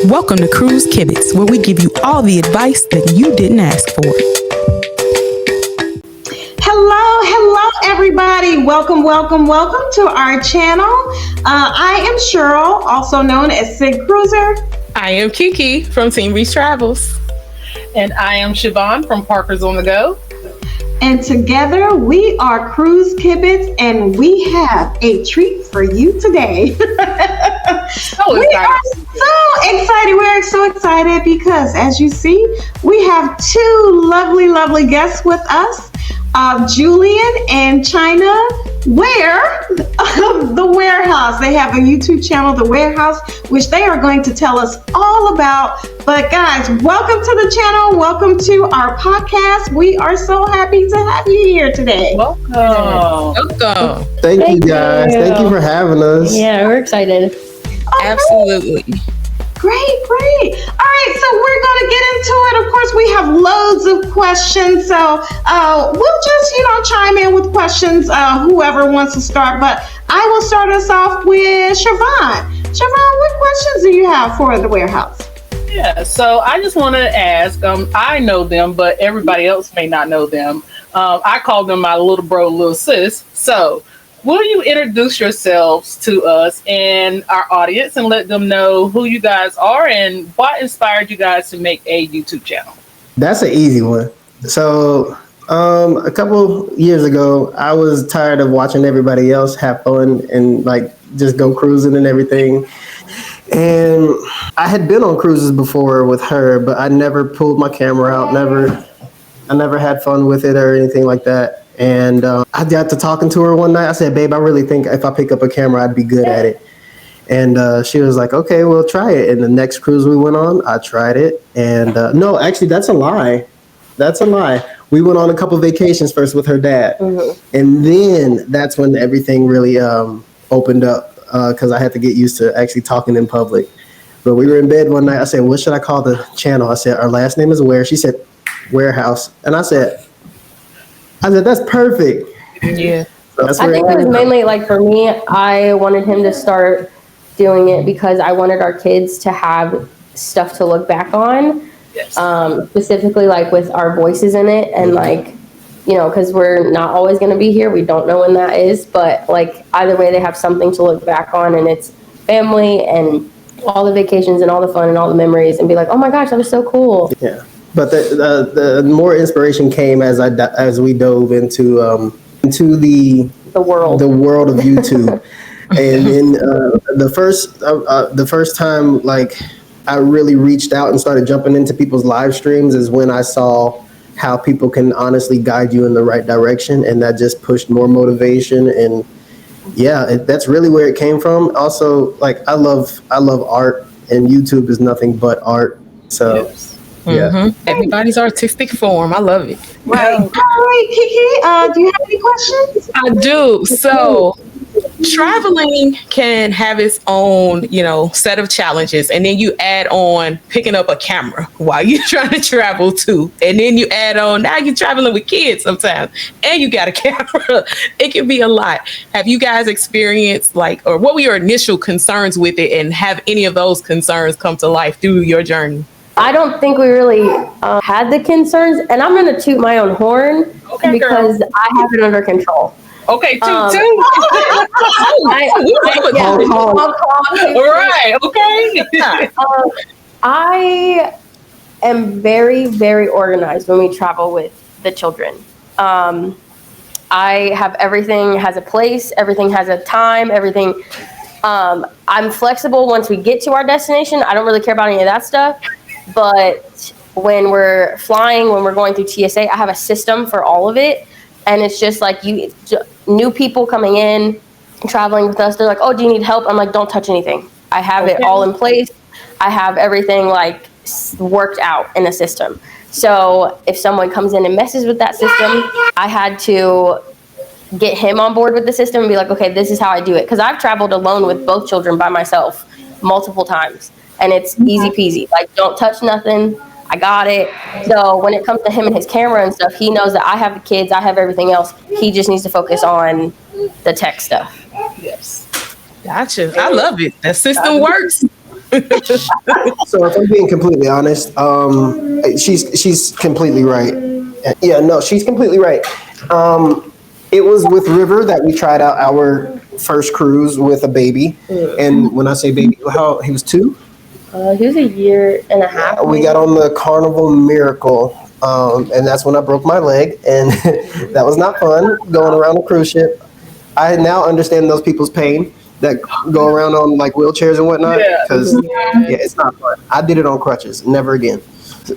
Welcome to Cruise Kibitz, where we give you all the advice that you didn't ask for. Hello, everybody. Welcome to our channel. I am Cheryl, also known as Sig Cruiser. I am Kiki from Team Reach Travels. And I am Siobhan from Parker's on the Go. And together we are Cruise Kibitz, and we have a treat for you today. We are so excited. We're so excited because, as you see, we have two lovely guests with us, Julian and China the Wairhouse. They have a YouTube channel, the Wairhouse, which they are going to tell us all about. But guys, welcome to the channel. Welcome to our podcast. We are so happy to have you here today. Welcome. Thank you guys. Thank you for having us. Yeah, we're excited. Absolutely. Great. All right, so we're going to get into it. Of course, we have loads of questions, so we'll just, chime in with questions, whoever wants to start. But I will start us off with Siobhan. Siobhan, what questions do you have for the Wairhouse? Yeah, so I just want to ask, I know them, but everybody else may not know them. I call them my little bro, little sis. So will you introduce yourselves to us and our audience and let them know who you guys are and what inspired you guys to make a YouTube channel? That's an easy one. So a couple years ago, I was tired of watching everybody else have fun and just go cruising and everything. And I had been on cruises before with her, but I never pulled my camera out. I never had fun with it or anything like that. And I got to talking to her one night. I said, babe, I really think if I pick up a camera, I'd be good at it. And she was like, okay, we'll try it. And the next cruise we went on, I tried it. And no, actually, that's a lie. We went on a couple vacations first with her dad. Mm-hmm. And then that's when everything really opened up because I had to get used to actually talking in public. But we were in bed one night. I said, what should I call the channel? I said, our last name is Ware. She said, Wairhouse. And I said, that's perfect. Yeah. So that's I think it was mainly for me, I wanted him to start doing it because I wanted our kids to have stuff to look back on. Yes. Specifically with our voices in it and because we're not always going to be here. We don't know when that is, but either way, they have something to look back on, and it's family and all the vacations and all the fun and all the memories, and be like, oh my gosh, that was so cool. Yeah. But the more inspiration came as we dove into the world of YouTube, and then the first time I really reached out and started jumping into people's live streams is when I saw how people can honestly guide you in the right direction, and that just pushed more motivation. And that's really where it came from. Also, I love art, and YouTube is nothing but art. So. Yes. Yeah. Mm-hmm. Everybody's artistic form. I love it. Right. All right, Kiki, do you have any questions? I do. So traveling can have its own, set of challenges. And then you add on picking up a camera while you're trying to travel too. And then you add on, now you're traveling with kids sometimes and you got a camera. It can be a lot. Have you guys experienced or what were your initial concerns with it, and have any of those concerns come to life through your journey? I don't think we really had the concerns, and I'm going to toot my own horn because I have it under control. Okay, two. All right, okay. I am very, very organized when we travel with the children. I have everything has a place, everything has a time, everything. I'm flexible once we get to our destination. I don't really care about any of that stuff. But when we're flying, when we're going through TSA, I have a system for all of it. And it's just new people coming in, traveling with us. They're like, oh, do you need help? I'm like, don't touch anything. I have it all in place. I have everything worked out in a system. So if someone comes in and messes with that system, I had to get him on board with the system and be like, okay, this is how I do it. Because I've traveled alone with both children by myself multiple times. And it's easy peasy. Don't touch nothing. I got it. So when it comes to him and his camera and stuff, he knows that I have the kids, I have everything else. He just needs to focus on the tech stuff. Yes. Gotcha. I love it. That system works. So if I'm being completely honest, she's completely right. Yeah, no, she's completely right. It was with River that we tried out our first cruise with a baby, and when I say baby, how he was 2. He was a year and a half. We got on the Carnival Miracle, and that's when I broke my leg, and that was not fun going around a cruise ship. I now understand those people's pain that go around on like wheelchairs and whatnot, because it's not fun. I did it on crutches, never again.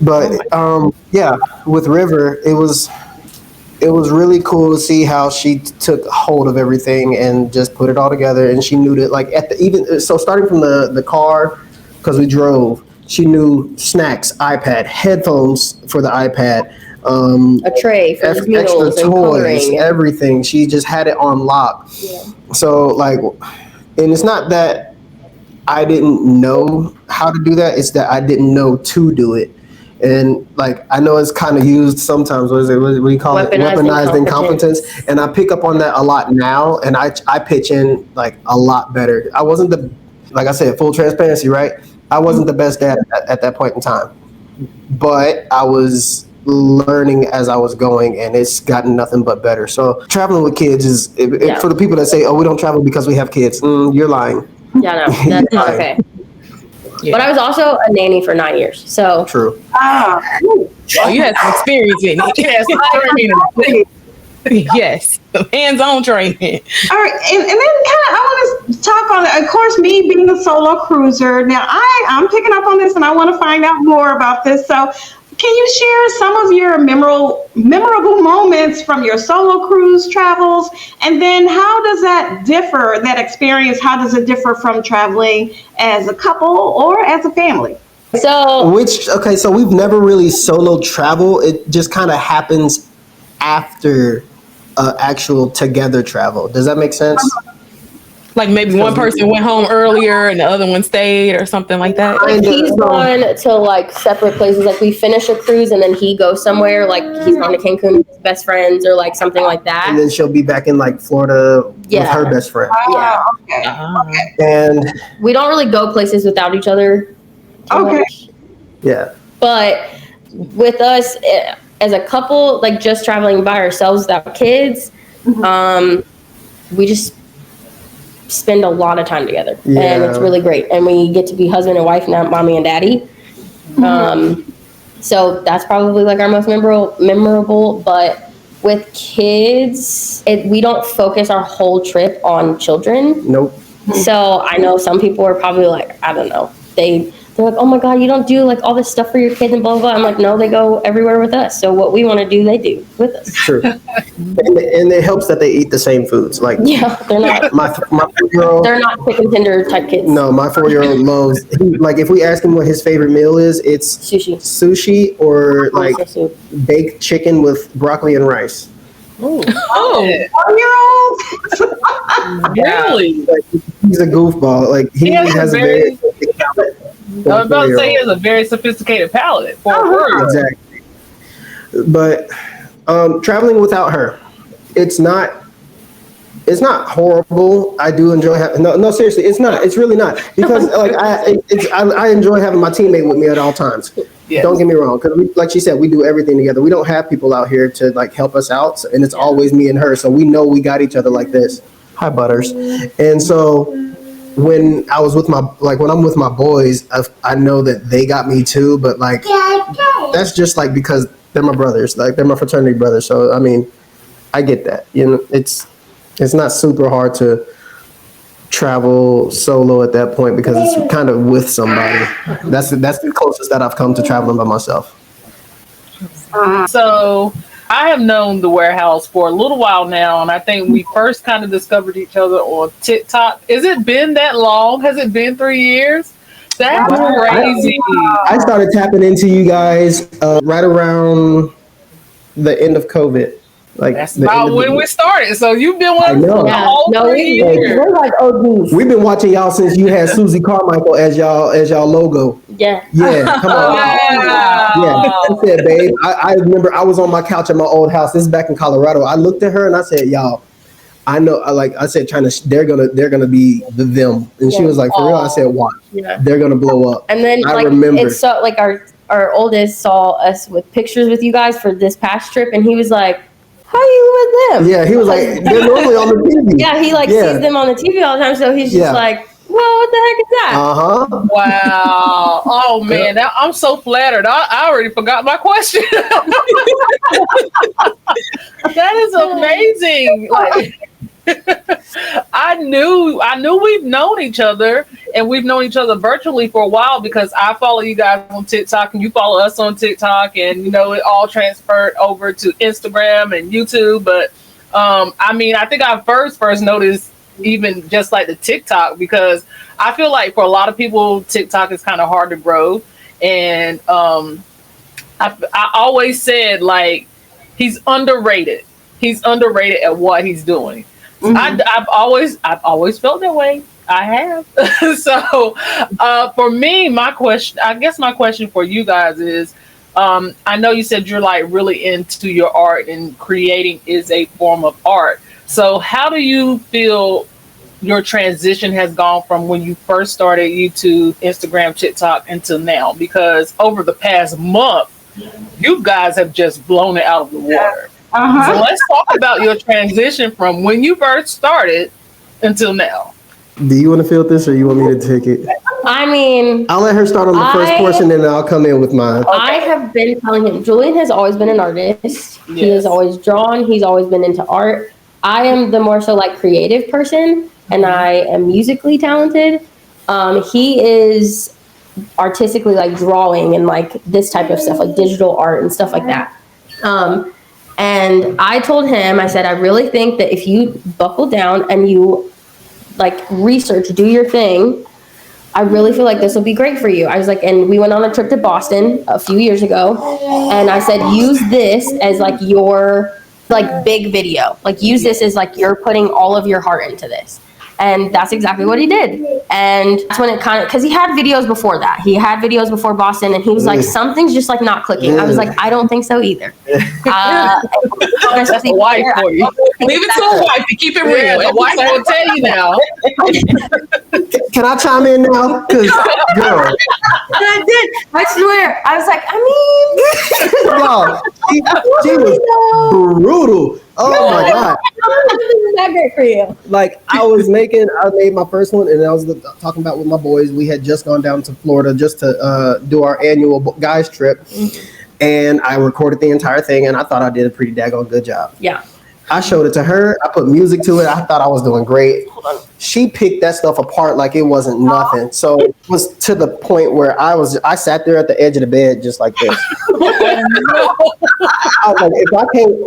But yeah, with River, it was really cool to see how she took hold of everything and just put it all together, and she knew that like starting from the car, because we drove, she knew snacks, iPad, headphones for the iPad, a tray for extra meals and toys, coloring. everything. She just had it on lock. Yeah. So like, and it's not that I didn't know how to do that, it's that I didn't know to do it. And like, I know it's kind of used sometimes. What do you call it? Weaponized incompetence. And I pick up on that a lot now, and I pitch in like a lot better. I wasn't like I said, full transparency, right? I wasn't the best dad at that point in time, but I was learning as I was going, and it's gotten nothing but better. So traveling with kids is, for the people that say, oh, we don't travel because we have kids, you're lying. Yeah, no, that's not okay. Yeah. But I was also a nanny for 9 years, so. True. Oh, you had some experience in it. Yes, hands-on training. All right, and then kind of I want to talk on, of course, me being a solo cruiser. Now I'm picking up on this, and I want to find out more about this. So, can you share some of your memorable moments from your solo cruise travels, and then how does that differ? That experience, how does it differ from traveling as a couple or as a family? So we've never really solo travel. It just kind of happens after actual together travel. Does that make sense? Like maybe one person went home earlier and the other one stayed or something like that. Like he's gone to like separate places. Like we finish a cruise and then he goes somewhere. Like he's gone to Cancun with his best friends or like something like that. And then she'll be back in like Florida with her best friend. Yeah. Okay. And we don't really go places without each other. Much. Yeah. But with us as a couple, like just traveling by ourselves without kids, we just spend a lot of time together, and it's really great. And we get to be husband and wife, not mommy and daddy. So that's probably like our most memorable. But with kids, we don't focus our whole trip on children. Nope. So I know some people are probably like, I don't know, they're like, oh my God, you don't do like all this stuff for your kids and blah, blah, blah. I'm like, no, they go everywhere with us. So what we want to do, they do with us. True. and it helps that they eat the same foods. Like, yeah, they're not, my 4-year-old, they're not chicken tender type kids. No, my 4-year-old loves, like if we ask him what his favorite meal is, it's sushi or like baked chicken with broccoli and rice. Oh, 4-year-old? Really? Like, he's a goofball. Like he has a very I was about to say he has a very sophisticated palate for a word. Exactly. But traveling without her, it's not horrible. I do enjoy having no seriously, it's not. It's really not, because like I enjoy having my teammate with me at all times. Yes. Don't get me wrong, because like she said, we do everything together. We don't have people out here to like help us out, and it's always me and her. So we know we got each other like this. Hi, Butters. And so when I'm with my boys, I know that they got me too, but like that's just like because they're my brothers, like they're my fraternity brothers. So I mean, I get that. You know, it's not super hard to travel solo at that point because it's kind of with somebody. That's the closest that I've come to traveling by myself. So I have known the Wairhouse for a little while now, and I think we first kind of discovered each other on TikTok. Has it been that long? Has it been 3 years? That's crazy. I started tapping into you guys right around the end of COVID. Like that's about when we started. So you've been with us for the whole 3 years. We're like OGs. We've been watching y'all since you had Susie Carmichael as y'all logo. Yeah. Yeah. Come on. Yeah. That's it, babe. I remember I was on my couch at my old house. This is back in Colorado. I looked at her and I said, y'all, I know, like I said, they're gonna be them. And she was like, for real? I said, watch. Yeah. They're gonna blow up. And then I remember. it's so like our oldest saw us with pictures with you guys for this past trip, and he was like, how are you with them? Yeah, he was like, they're normally on the TV. Yeah, he sees them on the TV all the time, so he's just like, well, what the heck is that? Uh-huh. Wow. Oh man, I'm so flattered. I already forgot my question. That is amazing. Like, I knew we've known each other, and we've known each other virtually for a while because I follow you guys on TikTok and you follow us on TikTok, and it all transferred over to Instagram and YouTube. But I mean, I think I first noticed even just like the TikTok, because I feel like for a lot of people TikTok is kind of hard to grow, and I always said, like, he's underrated. He's underrated at what he's doing. Mm-hmm. I've always felt that way. I have. So for me, my question for you guys is, I know you said you're like really into your art and creating is a form of art. So how do you feel your transition has gone from when you first started YouTube, Instagram, TikTok until now? Because over the past month, you guys have just blown it out of the water. Uh-huh. So let's talk about your transition from when you first started until now. Do you want to field this, or you want me to take it? I mean, I'll let her start on the first portion, and then I'll come in with mine. I have been telling him, Julian has always been an artist. Yes. He has always drawn. He's always been into art. I am the more so like creative person, and I am musically talented. He is artistically like drawing and like this type of stuff, like digital art and stuff like that. And I told him, I said, I really think that if you buckle down and you like research, do your thing, I really feel like this will be great for you. I was like, and we went on a trip to Boston a few years ago, and I said, use this as like your like big video, like use this as like you're putting all of your heart into this. And that's exactly what he did. And that's when it kind of, because he had videos before that. He had videos before Boston, and he was like, something's just like not clicking. I was like, I don't think so either. That's a wife for you. Leave it to a wife to keep it real. The wife will tell you now. Can I chime in now? Because, girl. And I did. I swear. I was like, I mean. Yo, she was brutal. Oh my God. This is not great for you. Like, I made my first one, and I was talking about with my boys. We had just gone down to Florida just to do our annual guys trip. And I recorded the entire thing, and I thought I did a pretty daggone good job. Yeah. I showed it to her. I put music to it. I thought I was doing great. She picked that stuff apart like it wasn't nothing. So it was to the point where I sat there at the edge of the bed just like this. I was like,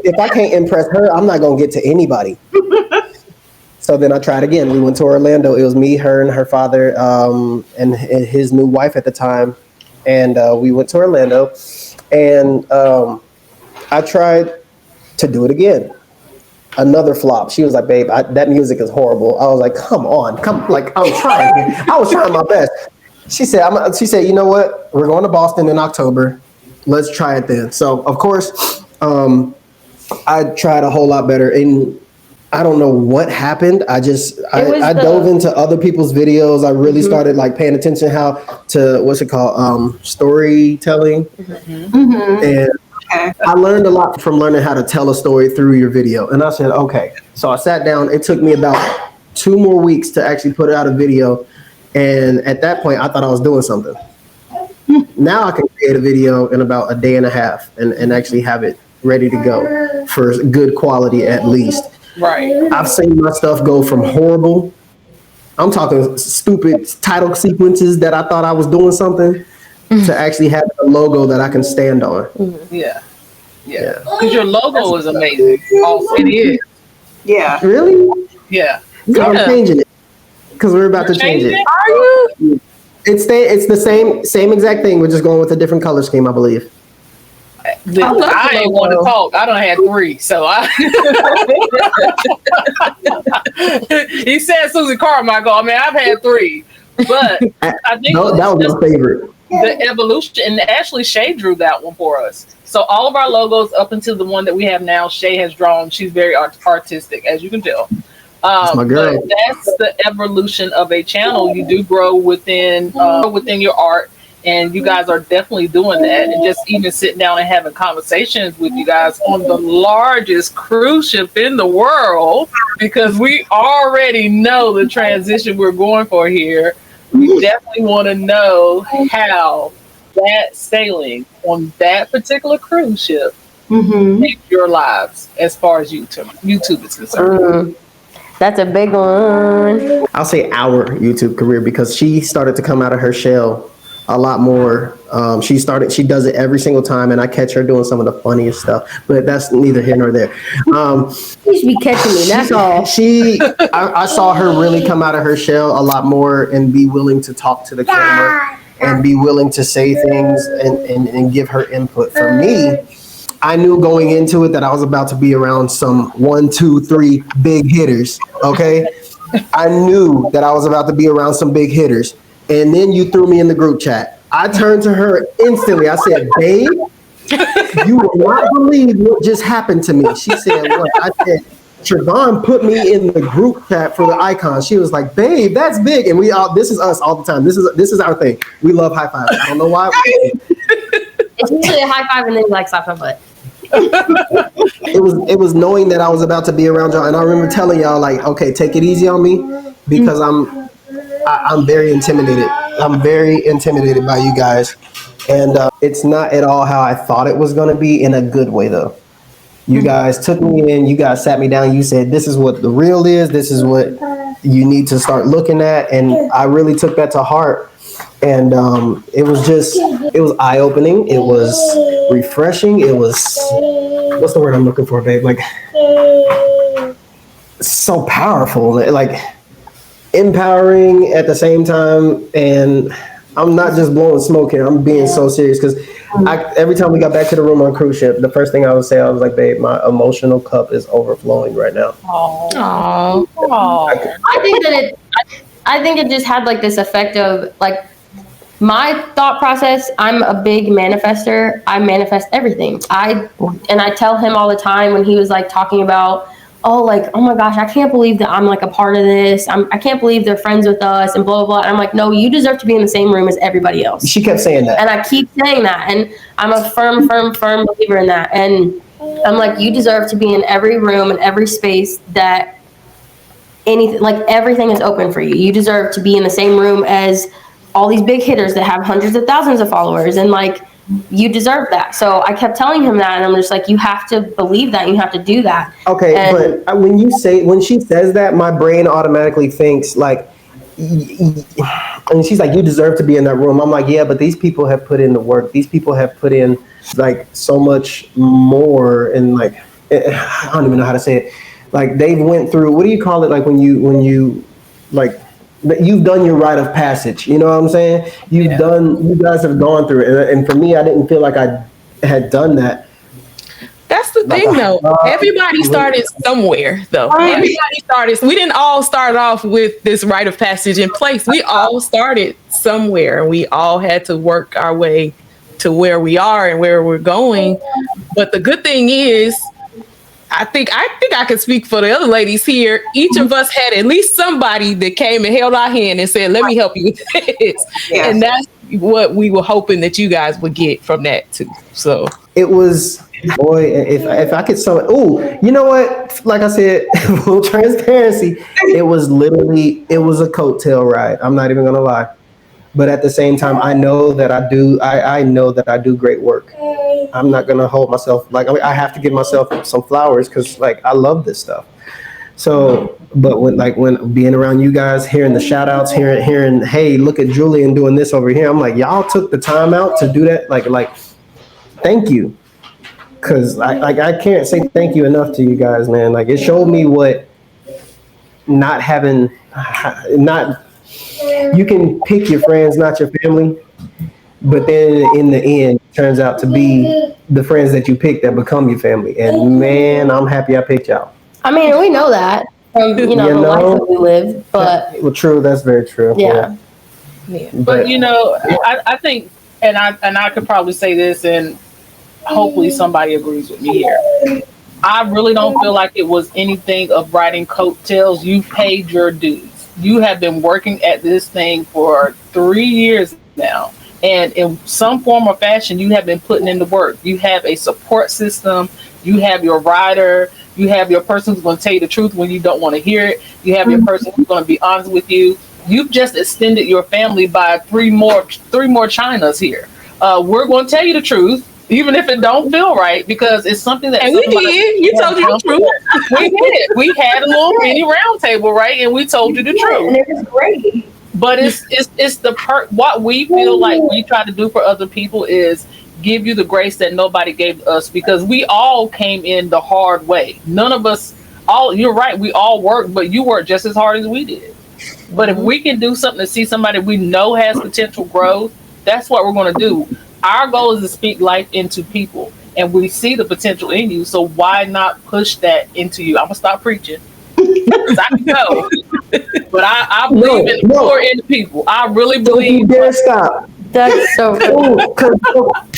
if I can't impress her, I'm not gonna get to anybody. So then I tried again. We went to Orlando. It was me, her, and her father, and his new wife at the time. And we went to Orlando, and I tried to do it again. Another flop. She was like, babe, that music is horrible. I was like, come on. Like, I was trying my best. She said, you know what? We're going to Boston in October. Let's try it then. So, of course, I tried a whole lot better. And I don't know what happened. I dove into other people's videos. I really started like paying attention to storytelling. And I learned a lot from learning how to tell a story through your video. And I said, okay. So I sat down. It took me about 2 more weeks to actually put out a video. And at that point, I thought I was doing something. Now I can create a video in about a day and a half and actually have it ready to go for good quality at least. Right. I've seen my stuff go from horrible. I'm talking stupid title sequences that I thought I was doing something to actually have a logo that I can stand on. Yeah. Because your logo is amazing. Oh, it is. Yeah. Really? Yeah. I'm changing it because we're about to change it. Are you? It's the same exact thing. We're just going with a different color scheme, I believe. I ain't want to talk. I done had 3, so I. He said Susie Carmichael. I mean, I've had 3, but I think that was my favorite. the evolution, and actually Shay drew that one for us. So all of our logos up until the one that we have now, Shay has drawn. She's very artistic, as you can tell. That's my girl. But that's the evolution of a channel. You do grow within your art, and you guys are definitely doing that. And just even sitting down and having conversations with you guys on the largest cruise ship in the world, because we already know the transition we're going for here. We definitely want to know how that sailing on that particular cruise ship changed your lives as far as YouTube is concerned. That's a big one. I'll say our YouTube career, because she started to come out of her shell a lot more. She does it every single time, and I catch her doing some of the funniest stuff, but that's neither here nor there. You should be catching me, that's all. I saw her really come out of her shell a lot more and be willing to talk to the camera and be willing to say things and give her input. For me, I knew going into it that I was about to be around some 1, 2, 3 big hitters. Okay. I knew that I was about to be around some big hitters. And then you threw me in the group chat. I turned to her instantly. I said, babe, you will not believe what just happened to me. She said, what? I said, Trevon put me in the group chat for the icon. She was like, babe, that's big. And this is us all the time. This is our thing. We love high five. I don't know why. It's usually a high five and then like slap my butt. It was knowing that I was about to be around y'all, and I remember telling y'all, like, okay, take it easy on me, because I'm very intimidated. I'm very intimidated by you guys, and it's not at all how I thought it was going to be, in a good way though. You guys took me in, you guys sat me down, you said, this is what the real is, this is what you need to start looking at, and I really took that to heart. And it was eye-opening. It was refreshing. It was, what's the word I'm looking for, babe? Like, so powerful, like empowering at the same time. And I'm not just blowing smoke here. I'm being so serious, because every time we got back to the room on cruise ship, the first thing I would say, I was like, babe, my emotional cup is overflowing right now. Aww. I think it just had like this effect of like, my thought process, I'm a big manifester. I manifest everything. I tell him all the time when he was like talking about, oh my gosh, I can't believe that I'm like a part of this. I can't believe they're friends with us and blah, blah, blah. And I'm like, no, you deserve to be in the same room as everybody else. She kept saying that. And I keep saying that. And I'm a firm believer in that. And I'm like, you deserve to be in every room and every space that anything, like everything is open for you. You deserve to be in the same room as all these big hitters that have hundreds of thousands of followers, and like, you deserve that. So I kept telling him that, and I'm just like, you have to believe that, you have to do that. Okay, but when she says that, my brain automatically thinks like, and she's like, you deserve to be in that room. I'm like, yeah, but these people have put in the work. These people have put in like so much more, and like, I don't even know how to say it. Like, they went through, what do you call it? Like when you like, you've done your rite of passage, you know what I'm saying? You guys have gone through it. And for me, I didn't feel like I had done that. That's the thing though. Everybody started somewhere though. We didn't all start off with this rite of passage in place. We all started somewhere, and we all had to work our way to where we are and where we're going. But the good thing is, I think I can speak for the other ladies here. Each of us had at least somebody that came and held our hand and said, let me help you with this. Yes. And that's what we were hoping that you guys would get from that too. So it was, boy, if I could sum it, you know what? Like I said, full transparency, it was a coattail ride. I'm not even going to lie. But at the same time, I know that I do great work. I'm not gonna hold myself I have to give myself some flowers, because like I love this stuff. So, but when being around you guys, hearing the shout outs, hearing, hey, look at Julian doing this over here. I'm like, y'all took the time out to do that. Like, thank you. Cause I can't say thank you enough to you guys, man. Like, it showed me what you can pick your friends, not your family, but then in the end, it turns out to be the friends that you pick that become your family. And man, I'm happy I picked y'all. I mean, we know that from the life that we live, but well, true, that's very true. Yeah. Yeah. But I think, and I could probably say this, and hopefully somebody agrees with me here. I really don't feel like it was anything of riding coattails. You paid your dues. You have been working at this thing for 3 years now. And in some form or fashion, you have been putting in the work. You have a support system. You have your rider. You have your person who's going to tell you the truth when you don't want to hear it. You have your person who's going to be honest with you. You've just extended your family by three more Chinas here. We're going to tell you the truth, even if it don't feel right, because it's something that. And we did. You told you the truth. We did. We had a little mini round table, right? And we told you the truth. And it was great. But it's the what we feel like we try to do for other people is give you the grace that nobody gave us, because we all came in the hard way. None of us. You're right. We all worked, but you worked just as hard as we did. But if we can do something to see somebody we know has potential growth, that's what we're going to do. Our goal is to speak life into people, and we see the potential in you. So why not push that into you? I'm gonna stop preaching. I can go, but I believe in pour into people. I really believe. You dare stop. That's so cool. Because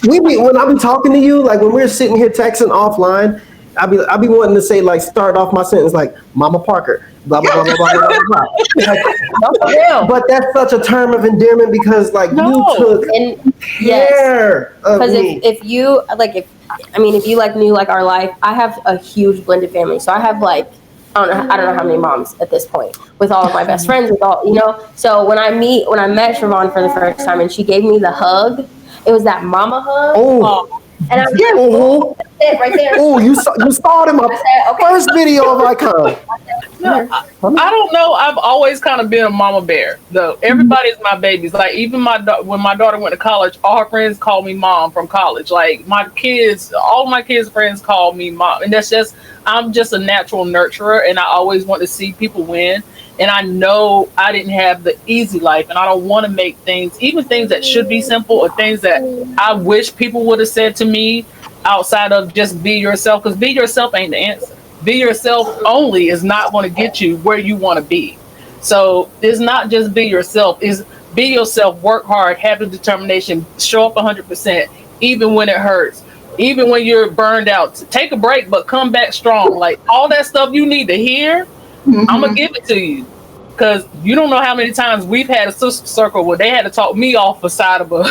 when I be talking to you, like when we're sitting here texting offline, I be wanting to say, like, start off my sentence like Mama Parker, blah blah blah blah blah blah blah. Like, but that's such a term of endearment because you took care of me. If you knew like our life, I have a huge blended family. So I have like I don't know how many moms at this point, with all of my best friends, with all So when I met Siobhan for the first time and she gave me the hug, it was that mama hug. Oh. And I was right there. Oh, you saw it in my first video of Icon. No, I don't know. I've always kind of been a mama bear, though. Everybody's my babies. Like, even when my daughter went to college, all her friends called me mom from college. Like, all my kids' friends call me mom. And I'm just a natural nurturer, and I always want to see people win. And I know I didn't have the easy life, and I don't want to make things that should be simple, or things that I wish people would have said to me outside of just be yourself, because be yourself ain't the answer. Be yourself only is not going to get you where you want to be. So it's not just be yourself, it's be yourself, work hard, have the determination, show up 100%, even when it hurts, even when you're burned out. Take a break, but come back strong. Like, all that stuff you need to hear, I'm gonna give it to you, because you don't know how many times we've had a sister circle where they had to talk me off the side of and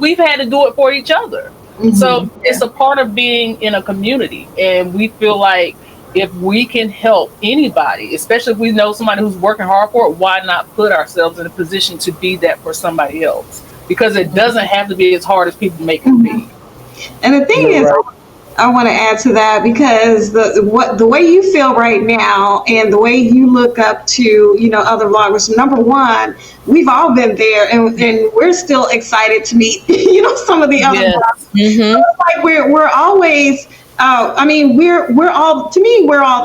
we've had to do it for each other. So it's a part of being in a community, and we feel like if we can help anybody, especially if we know somebody who's working hard for it, why not put ourselves in a position to be that for somebody else? Because it doesn't have to be as hard as people make it be. And the thing is, I want to add to that, because the way you feel right now and the way you look up to other vloggers, number one, we've all been there, and we're still excited to meet some of the other vloggers. So it's like we're always we're all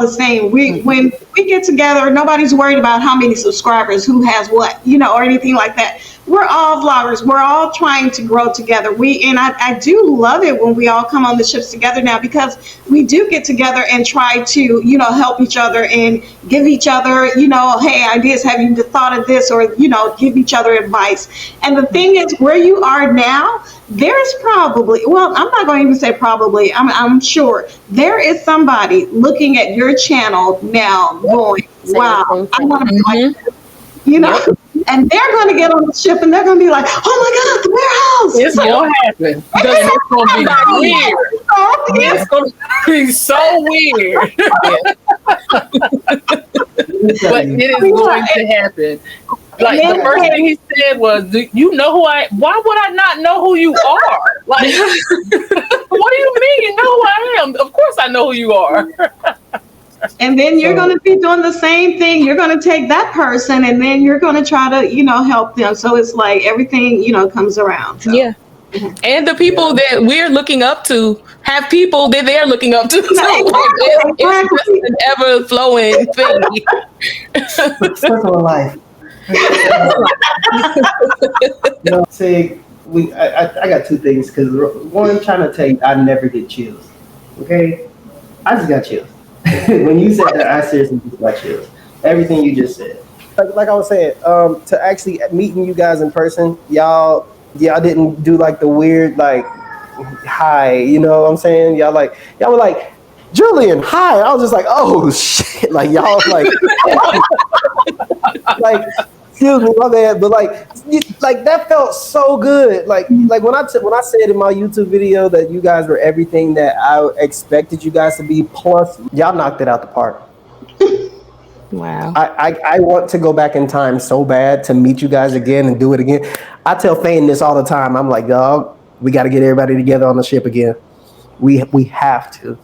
the same. When we get together, nobody's worried about how many subscribers, who has what, or anything like that. We're all vloggers. We're all trying to grow together. I do love it when we all come on the ships together now, because we do get together and try to, help each other and give each other, hey, ideas. Have you thought of this? Or, give each other advice. And the thing is, where you are now, there's probably, well, I'm not going to even say probably, I'm sure there is somebody looking at your channel now going, wow, I want to be like this, and they're going to get on the ship and they're going to be like, oh my God, the Wairhouse. It's going to happen. It's going to be weird. It's going to be so weird. But it is going to happen. Like, the first thing he said was, do you know who why would I not know who you are? Like, what do you mean you know who I am? Of course I know who you are. And then you're going to be doing the same thing. You're going to take that person and then you're going to try to, help them. So it's like everything, comes around. So. Yeah. And the people that we're looking up to have people that they're looking up to. So it's just an ever-flowing thing. Circle of life. I got two things, because one, I'm trying to tell you, I never get chills. Okay? I just got chills. When you said that, I seriously just got chills. Everything you just said. like I was saying, to actually meeting you guys in person, y'all didn't do like the weird like hi, you know what I'm saying? Y'all were like, Julian, hi. I was just like, oh shit, like y'all like like excuse me, my bad, but like that felt so good. Like when I said in my YouTube video that you guys were everything that I expected you guys to be, plus y'all knocked it out the park. Wow. I want to go back in time so bad to meet you guys again and do it again. I tell Fane this all the time. I'm like, dog, we got to get everybody together on the ship again. We have to.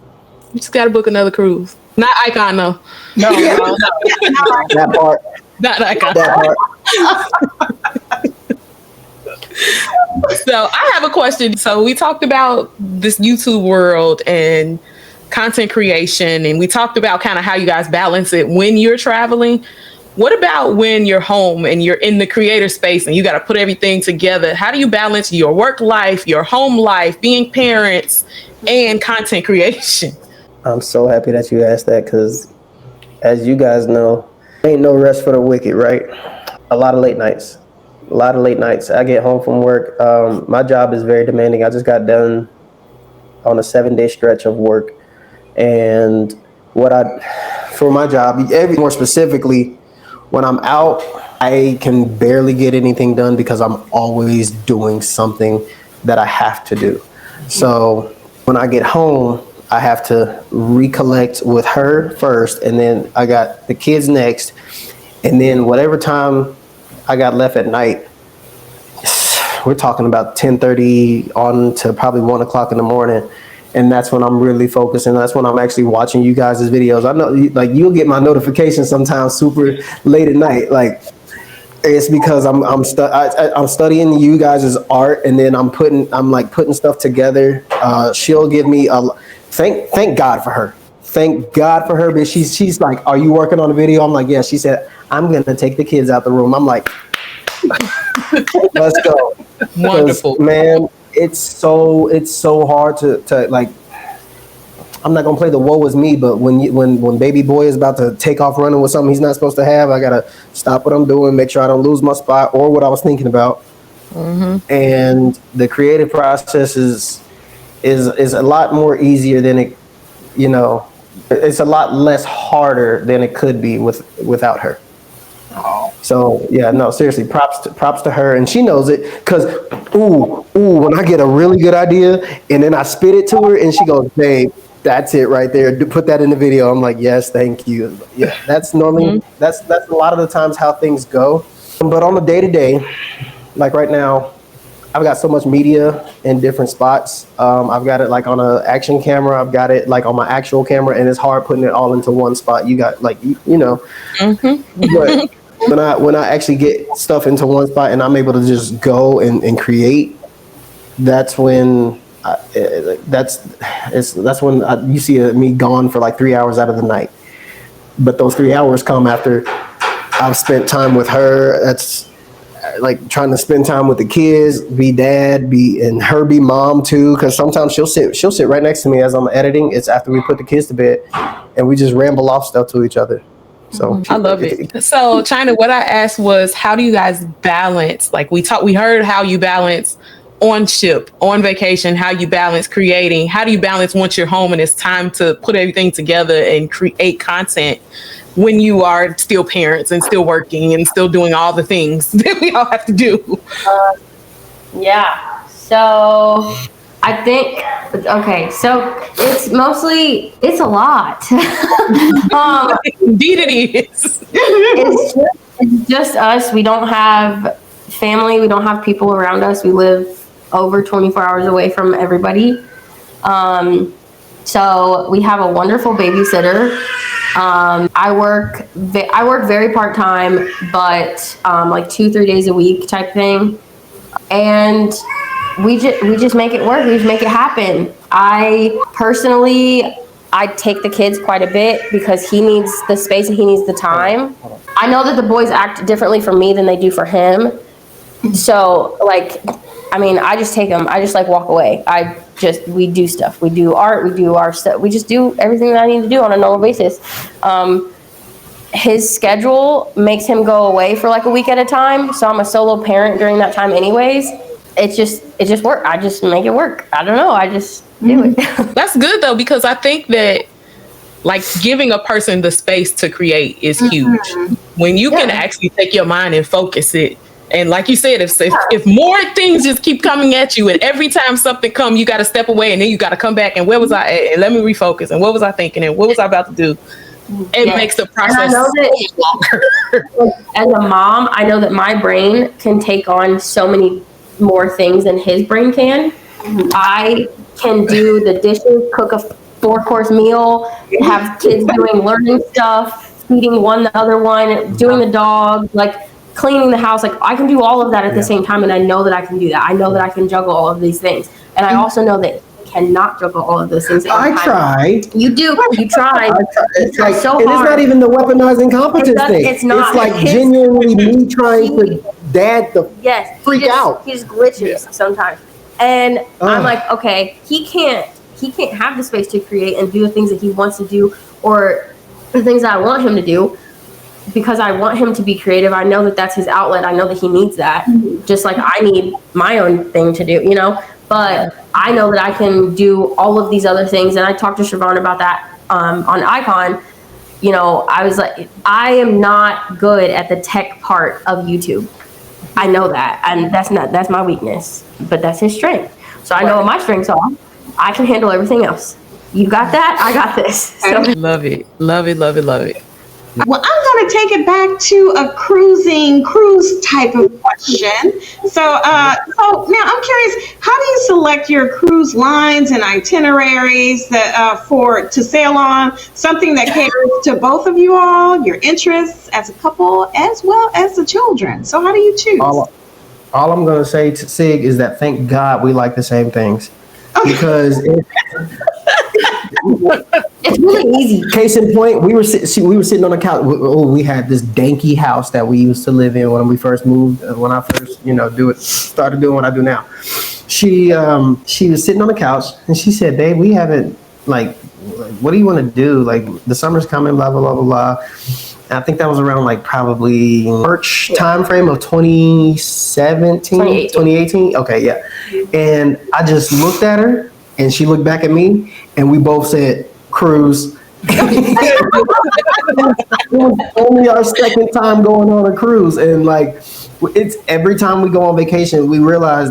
You just got to book another cruise. Not Icon, though. No. That part. Not Icon. That part. So I have a question. So we talked about this YouTube world and content creation, and we talked about kind of how you guys balance it when you're traveling. What about when you're home and you're in the creator space and you got to put everything together? How do you balance your work life, your home life, being parents, and content creation? I'm so happy that you asked that, because as you guys know, ain't no rest for the wicked, right? A lot of late nights. I get home from work. My job is very demanding. I just got done on a 7-day stretch of work. And for my job, more specifically, when I'm out, I can barely get anything done because I'm always doing something that I have to do. So when I get home, I have to recollect with her first, and then I got the kids next, and then whatever time I got left at night, we're talking about 10:30 on to probably 1 o'clock in the morning. And that's when I'm really focusing. That's when I'm actually watching you guys' videos. I know, like, you'll get my notifications sometimes super late at night. Like, it's because I'm studying you guys' art, and then I'm putting stuff together. She'll give me thank God for her. Thank God for her. But she's like, "Are you working on a video?" I'm like, "Yeah." She said, "I'm gonna take the kids out the room." I'm like, "Let's go." Wonderful, man. It's so hard to like. I'm not gonna play the woe is me, but when baby boy is about to take off running with something he's not supposed to have, I gotta stop what I'm doing, make sure I don't lose my spot or what I was thinking about. Mm-hmm. And the creative process is a lot more easier than it, it's a lot less harder than it could be without her. So yeah, no, seriously, props to her, and she knows it, because when I get a really good idea and then I spit it to her and she goes, "Babe, that's it right there. Put that in the video." I'm like, "Yes, thank you." Yeah, that's normally that's a lot of the times how things go. But on the day-to-day, like right now, I've got so much media in different spots. I've got it like on an action camera. I've got it like on my actual camera, and it's hard putting it all into one spot. You got like, but when I actually get stuff into one spot and I'm able to just go and create, that's when you see me gone for like 3 hours out of the night. But those 3 hours come after I've spent time with her. That's like trying to spend time with the kids, be dad, and her be mom too. Because sometimes she'll sit right next to me as I'm editing. It's after we put the kids to bed, and we just ramble off stuff to each other. So I love it. So China, what I asked was, how do you guys balance? Like we heard how you balance on ship, on vacation, how you balance creating. How do you balance once you're home and it's time to put everything together and create content when you are still parents and still working and still doing all the things that we all have to do? Yeah. So I think, okay, so it's a lot. Indeed it is. It's just us. We don't have family. We don't have people around us. We live over 24 hours away from everybody. So we have a wonderful babysitter. I work very part-time, but like 2-3 days a week type thing. And we just make it work. We just make it happen. I take the kids quite a bit because he needs the space and he needs the time. I know that the boys act differently for me than they do for him. So I just take them. I just walk away. We do stuff. We do art. We do our stuff. We just do everything that I need to do on a normal basis. his schedule makes him go away for like a week at a time. So I'm a solo parent during that time anyways. It just work. I just make it work. I don't know. I just do it. That's good though, because I think that like giving a person the space to create is huge. When you can actually take your mind and focus it. And like you said, if more things just keep coming at you, and every time something comes, you got to step away, and then you got to come back. And where was I at? And let me refocus. And what was I thinking? And what was I about to do? It makes the process longer. As a mom, I know that my brain can take on so many more things than his brain can. I can do the dishes, cook a 4-course meal, have kids doing learning stuff, feeding one the other one, doing the dog, like cleaning the house. Like I can do all of that at the same time, and I know that I can do that. I know that I can juggle all of these things, and I also know that he cannot juggle all of those things. I try. You do. You try. It's like, so and hard. it's not even the weaponizing competence thing. It's not. It's like genuinely me trying to dad the freak out. He just glitches sometimes, and I'm like, okay, he can't have the space to create and do the things that he wants to do, or the things that I want him to do, because I want him to be creative. I know that that's his outlet. I know that he needs that, just like I need my own thing to do, you know. But I know that I can do all of these other things, and I talked to Siobhan about that on Icon. You know, I was like, I am not good at the tech part of YouTube. I know that, and that's my weakness, but that's his strength. So I know what my strengths are. I can handle everything else. You got that? I got this. So. Love it. Love it. Love it. Love it. Well, I'm going to take it back to a cruise type of question. So now I'm curious, how do you select your cruise lines and itineraries that to sail on? Something that caters to both of you all, your interests as a couple, as well as the children. So how do you choose? All I'm going to say to Sig is that thank God we like the same things. Because it's really easy. Case in point, we were sitting on a couch. We had this danky house that we used to live in when we first moved. When I first, started doing what I do now. She was sitting on the couch and she said, "Babe, we haven't what do you want to do? Like the summer's coming, blah blah blah blah blah." And I think that was around probably March time frame of 2018. Okay, yeah. And I just looked at her and she looked back at me and we both said cruise. It was only our second time going on a cruise, and it's every time we go on vacation we realize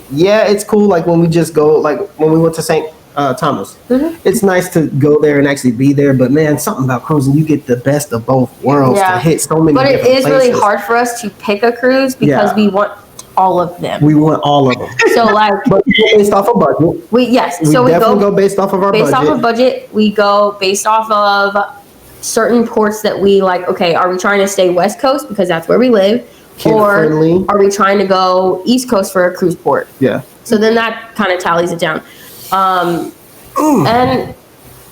it's cool when we just go when we went to St. Thomas. It's nice to go there and actually be there, but man, something about cruising, you get the best of both worlds to hit so many different places. But it is really hard for us to pick a cruise because we want all of them. We want all of them. So but based off of budget. We go based off of our budget. Based off of budget, we go based off of certain ports that we like. Okay, are we trying to stay West Coast because that's where we live? Kid-friendly. Or are we trying to go East Coast for a cruise port? Yeah. So then that kind of tallies it down. And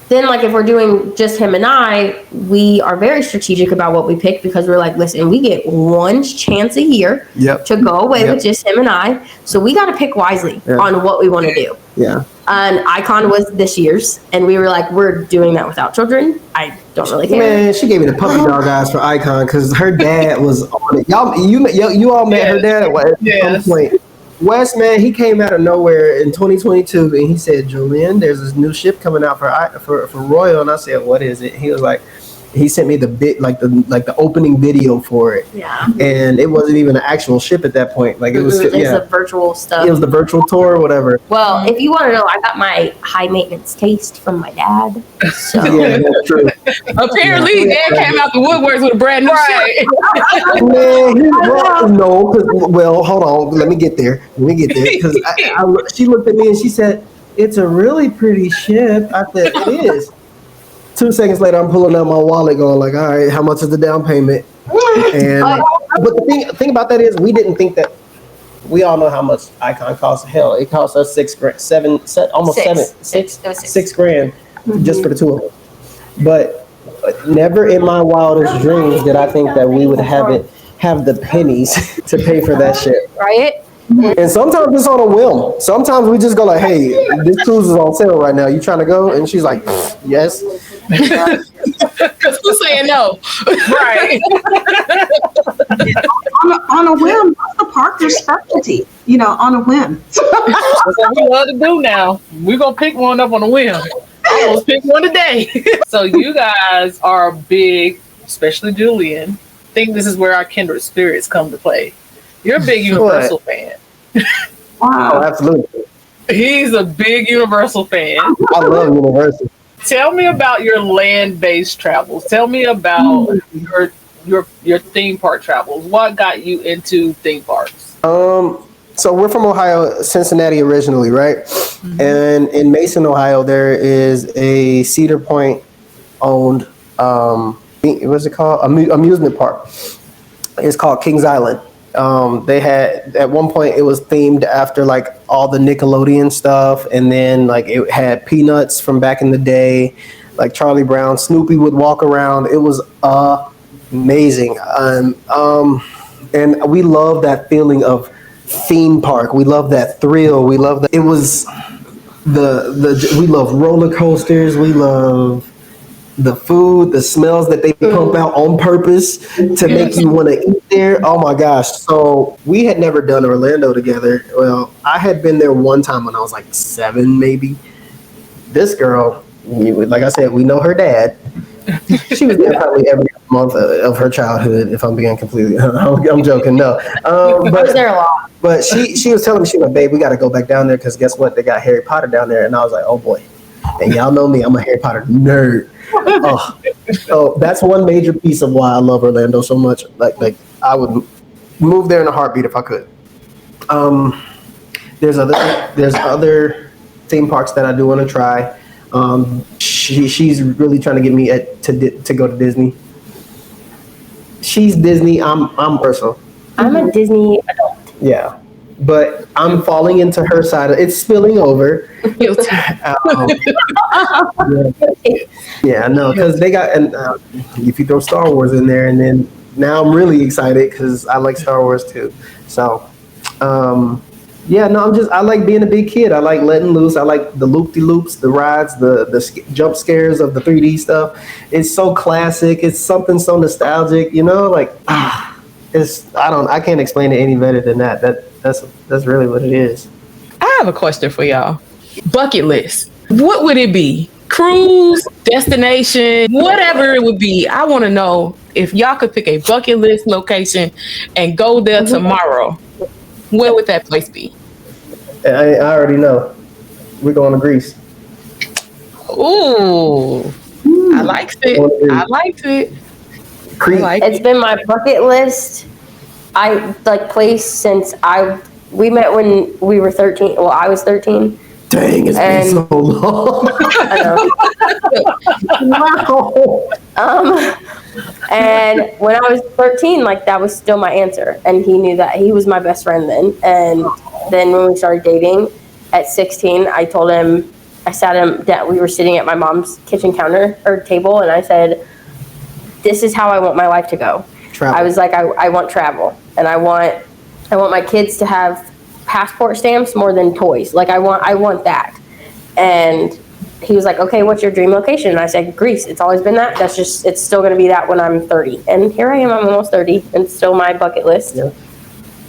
then if we're doing just him and I, we are very strategic about what we pick because we're like, listen, we get one chance a year to go away with just him and I. So we got to pick wisely on what we want to do. Yeah. And Icon was this year's, and we were like, we're doing that without children. I don't really care. Man, she gave me the puppy dog eyes for Icon because her dad was on it. You all met her dad at some point. Wes, man, he came out of nowhere in 2022 and he said, "Julian, there's this new ship coming out for Royal." And I said, "What is it?" He was like, he sent me the the opening video for it. Yeah. And it wasn't even an actual ship at that point. It was the virtual stuff. It was the virtual tour or whatever. Well, if you want to know, I got my high maintenance taste from my dad. So yeah, that's true. Apparently, Dad came out the woodworks with a brand new ship. Man, well, hold on. Let me get there. Because she looked at me and she said, "It's a really pretty ship." I said, "It is." 2 seconds later, I'm pulling out my wallet going all right, how much is the down payment? And but the thing about that is we didn't think that, we all know how much Icon costs. Hell, it cost us $6 grand, $6 grand just for the two of us. But never in my wildest dreams did I think that we would have the pennies to pay for that shit. Right? And sometimes it's on a whim. Sometimes we just go like, "Hey, this cruise is on sale right now. You trying to go?" And she's like, "Yes." Because who's saying no? Right. On a whim, that's the Parker's specialty. On a whim. That's what we love to do now. We're going to pick one up on a whim. I almost picked one today. So you guys are big, especially Julian. I think this is where our kindred spirits come to play. You're a big Universal fan. Wow. Oh, absolutely. He's a big Universal fan. I love Universal. Tell me about your land-based travels. Tell me about your theme park travels. What got you into theme parks? So we're from Ohio, Cincinnati originally, right? Mm-hmm. And in Mason, Ohio, there is a Cedar Point owned, what's it called? Amusement park. It's called Kings Island. They had, at one point, it was themed after like all the Nickelodeon stuff. And then like it had Peanuts from back in the day, like Charlie Brown. Snoopy would walk around. It was amazing. And we love that feeling of theme park. We love that thrill. We love that. It was we love roller coasters. We love the food, the smells that they pump out on purpose to make you want to eat there. Oh my gosh. So we had never done Orlando together. Well, I had been there one time when I was like 7, maybe. This girl, like I said, we know her dad. She was there probably every month of her childhood, if I'm being completely, I'm joking, no. But I was there a lot. But she was telling me, she was like, babe, we got to go back down there because guess what? They got Harry Potter down there. And I was like, oh boy. And y'all know me, I'm a Harry Potter nerd. Oh, so that's one major piece of why I love Orlando so much. Like I would move there in a heartbeat if I could. There's other theme parks that I do want to try. She's really trying to get me to go to Disney. She's Disney. I'm Ursula. I'm a Disney adult. Yeah, but I'm falling into her side. It's spilling over. Yeah, no, because they got, and if you throw Star Wars in there, and then now I'm really excited because I like Star Wars too. So, yeah, no, I like being a big kid. I like letting loose. I like the loop-de-loops, the rides, the jump scares of the 3D stuff. It's so classic. It's something so nostalgic, like, I can't explain it any better than that. That's really what it is. I have a question for y'all. Bucket list. What would it be? Cruise, destination, whatever it would be. I want to know if y'all could pick a bucket list location and go there tomorrow. Where would that place be? I already know. We're going to Greece. Ooh, I liked it. I liked it. It's been my bucket list. Place since we met when we were 13. Well, I was 13. Dang, it's been so long. I know. Wow. And when I was 13, that was still my answer. And he knew that. He was my best friend then. And then when we started dating at 16, I told him, I sat him down. We were sitting at my mom's kitchen counter or table. And I said, this is how I want my life to go. Travel. I was like, I want travel. And I want my kids to have passport stamps more than toys. I want that. And he was like, okay, what's your dream location? And I said, Greece. It's always been that. It's still going to be that when I'm 30. And here I am, I'm almost 30, and it's still my bucket list. Yeah.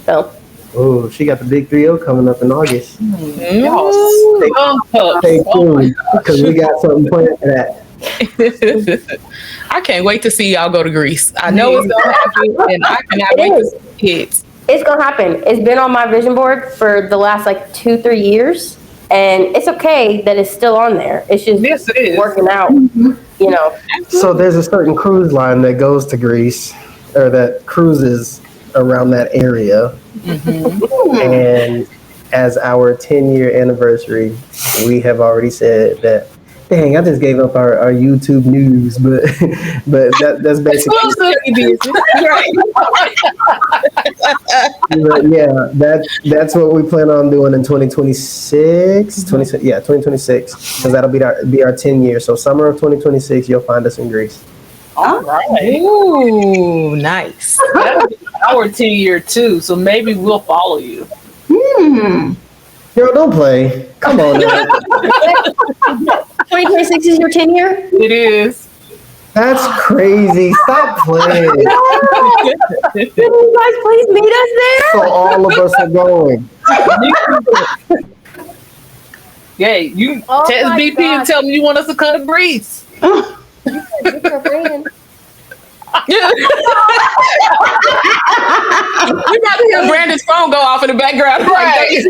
So. Oh, she got the big 3-0 coming up in August. Stay tuned, because we got something planned for that. I can't wait to see y'all go to Greece. I know it's gonna happen, and I cannot wait to see kids. It's gonna happen. It's been on my vision board for the last 2-3 years, and it's okay that it's still on there. It's just working out, So there's a certain cruise line that goes to Greece, or that cruises around that area, and as our 10-year anniversary, we have already said that. Dang, I just gave up our YouTube news, but that's basically right. But yeah, that's what we plan on doing in 2026. 2026, because that'll be our 10 years. So summer of 2026, you'll find us in Greece. All right. Ooh, nice. That'll be our 10-year too. So maybe we'll follow you. Girl, don't play. Come on now. 2026 is your 10 year? It is. That's crazy. Stop playing. Can you guys please meet us there? So all of us are going. Yeah, you Oh text my BP God. and tell me you want us to cut a grease. Get your friend. You about to hear Brandon's phone go off in the background. Right.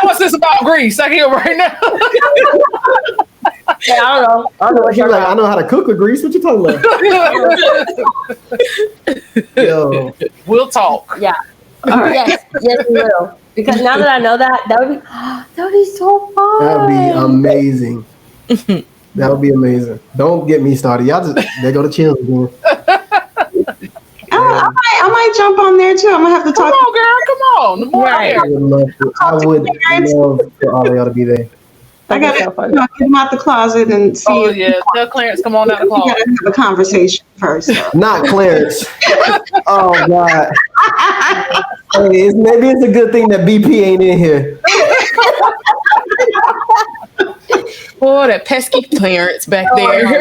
What's this about grease? I hear right now. Yeah, I don't know. I don't know what You're you're like, I know how to cook with grease. What you talking about? Yo, We'll talk. Yeah. Yes, we will. Because now that I know that would be so fun. that would be amazing. That would be amazing. Don't get me started. Y'all just they go to chill again. I might jump on there too. I'm gonna have to Come talk. on, girl. Come on. The more Right. I I would love for all of y'all to be there. I gotta so fun. get them out the closet and see. Oh if yeah, tell Clarence come on out the we closet. gotta have a conversation first. Not Clarence. Oh God. Hey, maybe it's a good thing that BP ain't in here. Boy, that pesky Clarence back there. All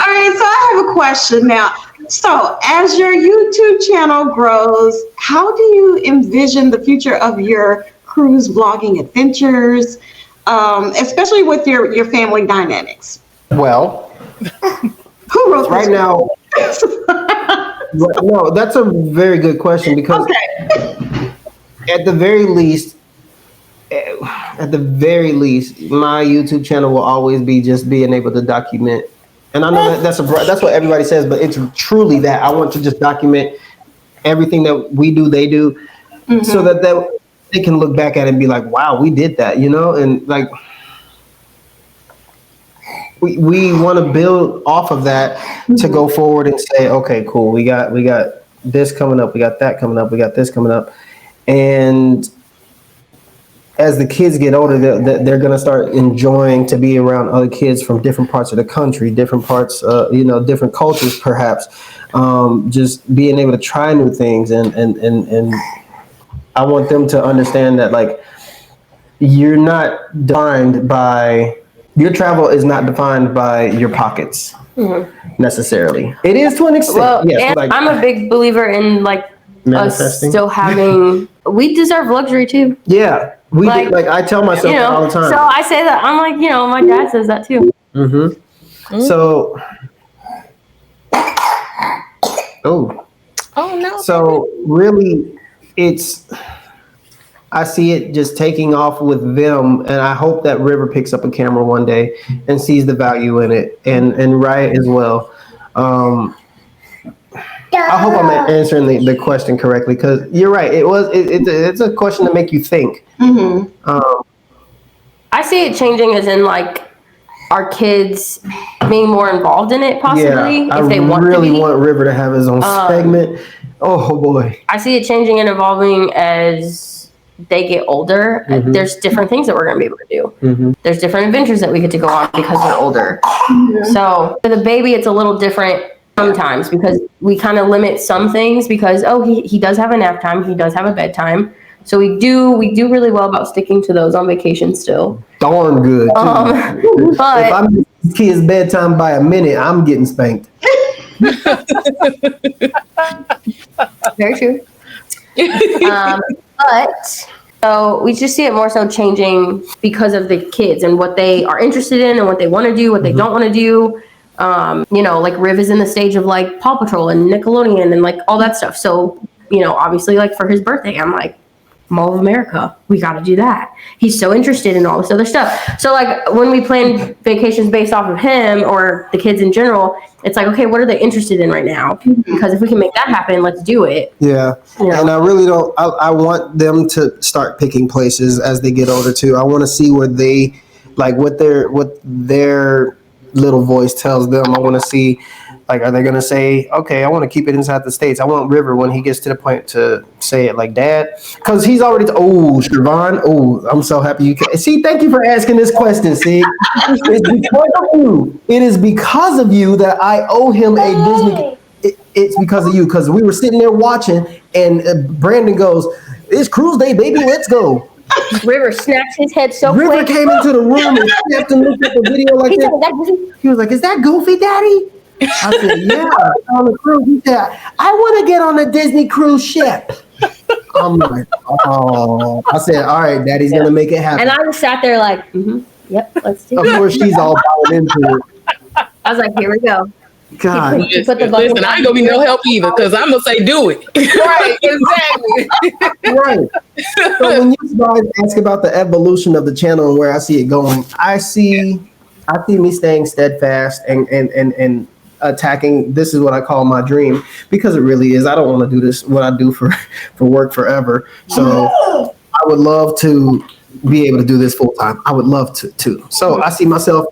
right, so I have a question now. So, as your YouTube channel grows, how do you envision the future of your cruise vlogging adventures, especially with your family dynamics? Well, Who wrote this? right now, no, that's a very good question because at the very least, my YouTube channel will always be just being able to document. And I know that's what everybody says, but it's truly that I want to just document everything that we do, they do, so that they can look back at it and be like, wow, we did that, you know? And like, we want to build off of that to go forward and say, okay, cool. We got this coming up. We got that coming up. We got this coming up. And as the kids get older, they're going to start enjoying to be around other kids from different parts of the country, different parts, different cultures, perhaps. Just being able to try new things. And I want them to understand that, like, you're not defined by, your travel is not defined by your pockets necessarily. It is to an extent. Well, yes, and like, I'm a big believer in like us manifesting. still having. We deserve luxury too. Yeah, we do, like I tell myself that all the time. So I say that I'm like, my dad says that too. So, Oh no. so really, I see it just taking off with them, and I hope that River picks up a camera one day and sees the value in it, and Riot as well. I hope I'm answering the question correctly, because you're right. It's a question to make you think. I see it changing as in like our kids being more involved in it, possibly Yeah, if they want really to be. want River to have his own segment. Oh boy. I see it changing and evolving as they get older. There's different things that we're going to be able to do. There's different adventures that we get to go on because they're older. So for the baby, it's a little different sometimes because we kind of limit some things because, he does have a nap time. He does have a bedtime. So we do really well about sticking to those on vacation still. Darn good. But if I miss this kid's bedtime by a minute, I'm getting spanked. very true. But so we just see it more so changing because of the kids and what they are interested in and what they want to do, what they don't want to do. Like Riv is in the stage of like Paw Patrol and Nickelodeon and like all that stuff. So, obviously like for his birthday, I'm like, Mall of America, we got to do that. He's so interested in all this other stuff. So like when we plan vacations based off of him or the kids in general, it's like, okay, what are they interested in right now? Because if we can make that happen, let's do it. Yeah. And I really don't, I want them to start picking places as they get older too. I want to see where they, like what their little voice tells them. I want to see, like, are they going to say, okay, I want to keep it inside the States. I want River when he gets to the point to say it like Dad. Because he's already, Siobhan, I'm so happy you can. See, thank you for asking this question, see. It's because of you. It is because of you that I owe him a Disney. it's because of you. Because we were sitting there watching, and Brandon goes, "It's cruise day, baby. Let's go." River snaps his head so River quick. came into the room and snapped and looked at the video like He's that. like, He was like, "Is that Goofy, Daddy?" I said, "Yeah, on the cruise." He said, "I want to get on a Disney cruise ship." I'm like, "Oh." I said, "All right, Daddy's gonna make it happen." and I just sat there like, yep, let's do Of it. course, she's all bought into it. I was like, here we go. God, You put the bucket Listen, I ain't gonna be no help either because I'm gonna say do it. Right, exactly. right. So when you guys ask about the evolution of the channel and where I see it going, I see me staying steadfast and attacking. This is what I call my dream, because it really is. I don't want to do this what I do for work forever. So I would love to be able to do this full time. I would love to too. So I see myself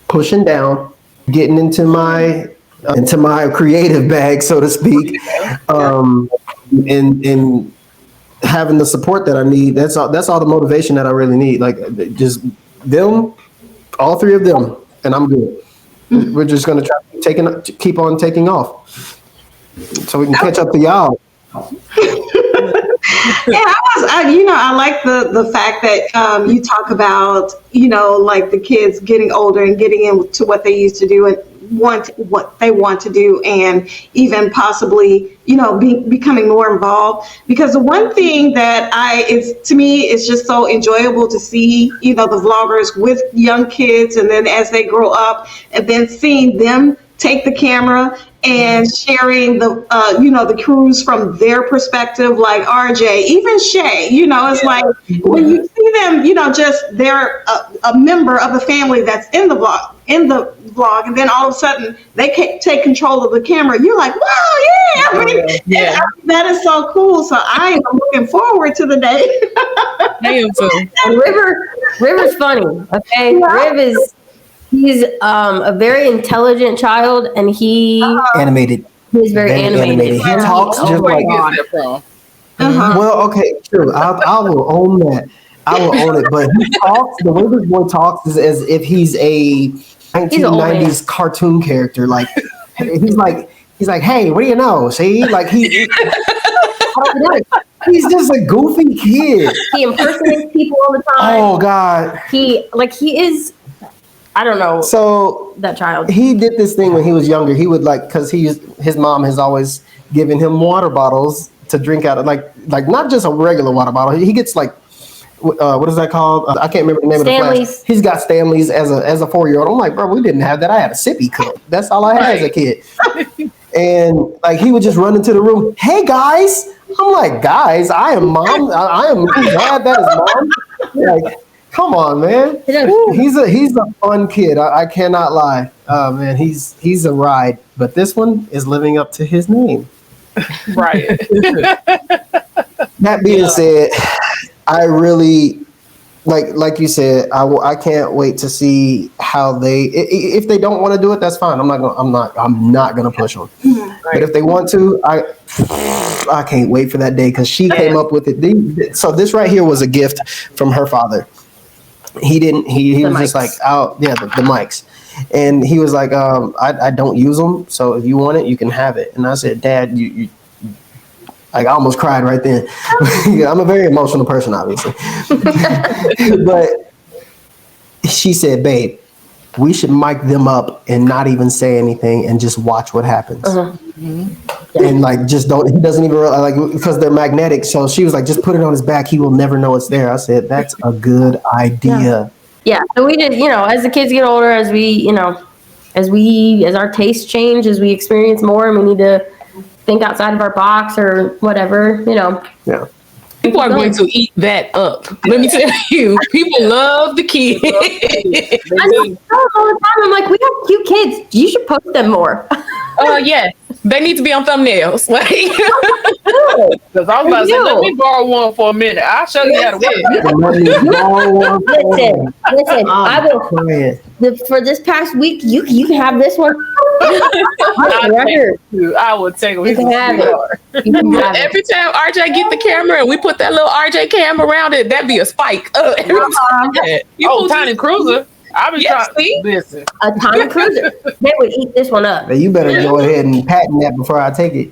pushing down, getting into my creative bag, so to speak, and having the support that I need. That's all the motivation that I really need. Like, just them, all three of them, and I'm good. We're just gonna try to keep on taking off, so we can catch up to y'all. Yeah, I like the fact that you talk about, like the kids getting older and getting into what they used to do and what they want to do, and even possibly, becoming more involved. Because the one thing that to me, it's just so enjoyable to see, the vloggers with young kids, and then as they grow up, and then seeing them take the camera and sharing the cruise from their perspective, like RJ, even Shay, it's like when you see them, just they're a member of the family that's in the vlog, and then all of a sudden they take control of the camera. You're like, wow, yeah. That is so cool. So I am looking forward to the day. I am too. And River's funny. Okay, yeah. He's a very intelligent child, and animated. He's very animated. He talks just like. Well, okay, true. I will own that. I will own it. But he talks. The way this boy talks is as if he's a 1990s cartoon character. Like he's like, hey, what do you know? See, like he's just a goofy kid. He impersonates people all the time. Oh God. He is. I don't know. So that child. He did this thing when he was younger. He would because his mom has always given him water bottles to drink out of, like not just a regular water bottle. He gets like what is that called? I can't remember the name Stanley's. of the flask. He's got Stanley's as a 4-year-old. I'm like, bro, we didn't have that. I had a sippy cup. That's all I had as a kid. And like he would just run into the room. Hey guys, I'm like, guys, I am mom. I am glad that is mom. Like, come on, man. He's a fun kid. I cannot lie. Man, he's a ride. But this one is living up to his name. Right. That being said, I really like you said. I can't wait to see how they. If they don't want to do it, that's fine. I'm not gonna push them. Right. But if they want to, I can't wait for that day, because she came up with it. So this right here was a gift from her father. He was just like, the mics. And he was like, I don't use them, so if you want it, you can have it. And I said, Dad, you like, I almost cried right then. I'm a very emotional person, obviously. But she said, babe, we should mic them up and not even say anything and just watch what happens. And like, he doesn't even realize, like, because they're magnetic. So she was like, just put it on his back. He will never know it's there. I said, that's a good idea. Yeah. So we just, as the kids get older, as our tastes change, as we experience more, and we need to think outside of our box or whatever, Yeah. People are going to eat that up. Let me tell you, people love the kids. I know all the time. I'm like, we have cute kids. You should post them more. Yes. They need to be on thumbnails. Like, because I was about to say, let me borrow one for a minute. I'll show you how to work. Listen. I will. For this past week, you can have this one. I would take it. You can have it. Every time RJ get the camera and we put that little RJ cam around it, that'd be a spike. Every time. Tiny Cruiser. I've been trying to listen. A tiny cruiser. They would eat this one up. Now you better go ahead and patent that before I take it.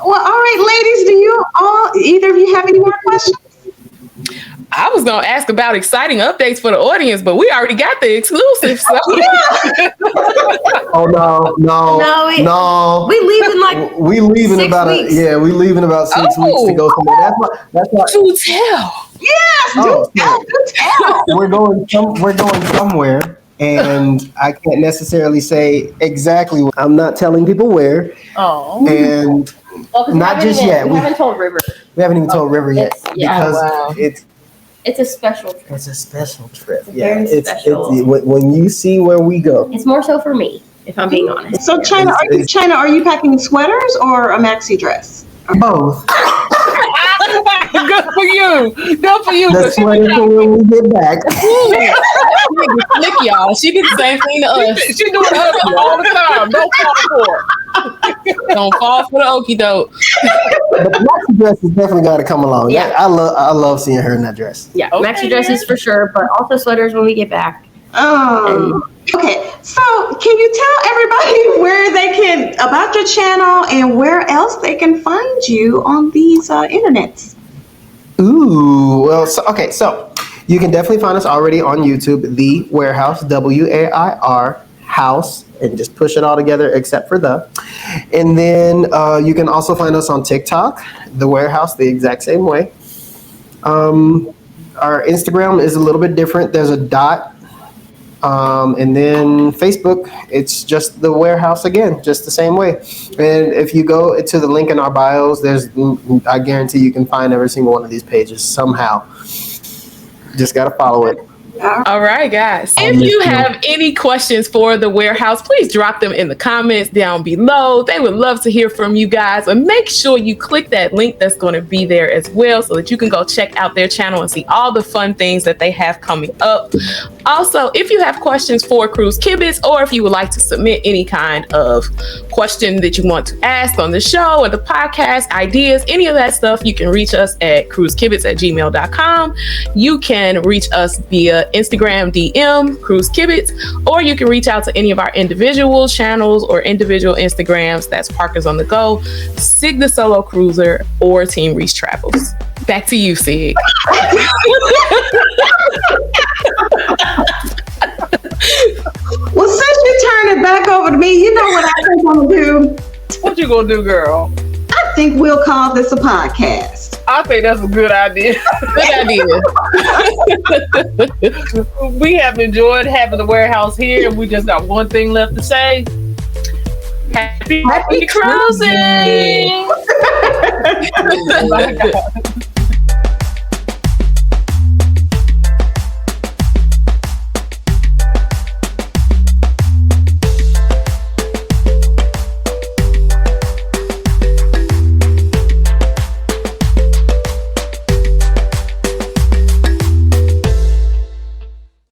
Well, all right, ladies, either of you have any more questions? I was gonna ask about exciting updates for the audience, but we already got the exclusive. So. Oh no! We leave in like we leave in about weeks. we leave in about 6 weeks to go somewhere. That's why. Do tell. Yes, do tell. We're going somewhere, and I can't necessarily say exactly. I'm not telling people where. Oh, and not just yet. We haven't told River. We haven't even told River yet because it's a special trip. It's a special trip. It's special. When you see where we go. It's more so for me, if I'm being honest. So China, are you packing sweaters or a maxi dress? Both. Good for you. Good for you. The sweater for when we get back. Look, y'all. She did the same thing to us. She doing it all the time. Don't fall for it. Don't fall for the okie doke. But the maxi dress has definitely got to come along. Yeah. I love seeing her in that dress. Yeah, maxi dresses for sure, but also sweaters when we get back. Okay, so can you tell everybody where they can, about your channel and where else they can find you on these internets? Ooh, well, so you can definitely find us already on YouTube, The Wairhouse, WAIR House, and just push it all together except for the. And then you can also find us on TikTok, The Wairhouse, the exact same way. Our Instagram is a little bit different. There's a dot. And then Facebook, it's just The Wairhouse again, just the same way. And if you go to the link in our bios, I guarantee you can find every single one of these pages somehow. Just got to follow it. All right, guys. If you have any questions for The Wairhouse, please drop them in the comments down below. They would love to hear from you guys. And make sure you click that link that's going to be there as well so that you can go check out their channel and see all the fun things that they have coming up. Also, if you have questions for Cruise Kibitz, or if you would like to submit any kind of question that you want to ask on the show or the podcast, ideas, any of that stuff, you can reach us at cruisekibitz@gmail.com. You can reach us via Instagram DM, Cruise Kibitz, or you can reach out to any of our individual channels or individual Instagrams. That's Parkers on the Go, Sig the Solo Cruiser, or Team Reach Travels. Back to you, Sig. Well, since you turned it back over to me, you know what I think I'm gonna do? What you gonna do, girl? I think we'll call this a podcast. I think that's a good idea. Good idea. We have enjoyed having the Wairhouse here, and we just got one thing left to say. Happy cruising! Bye, guys.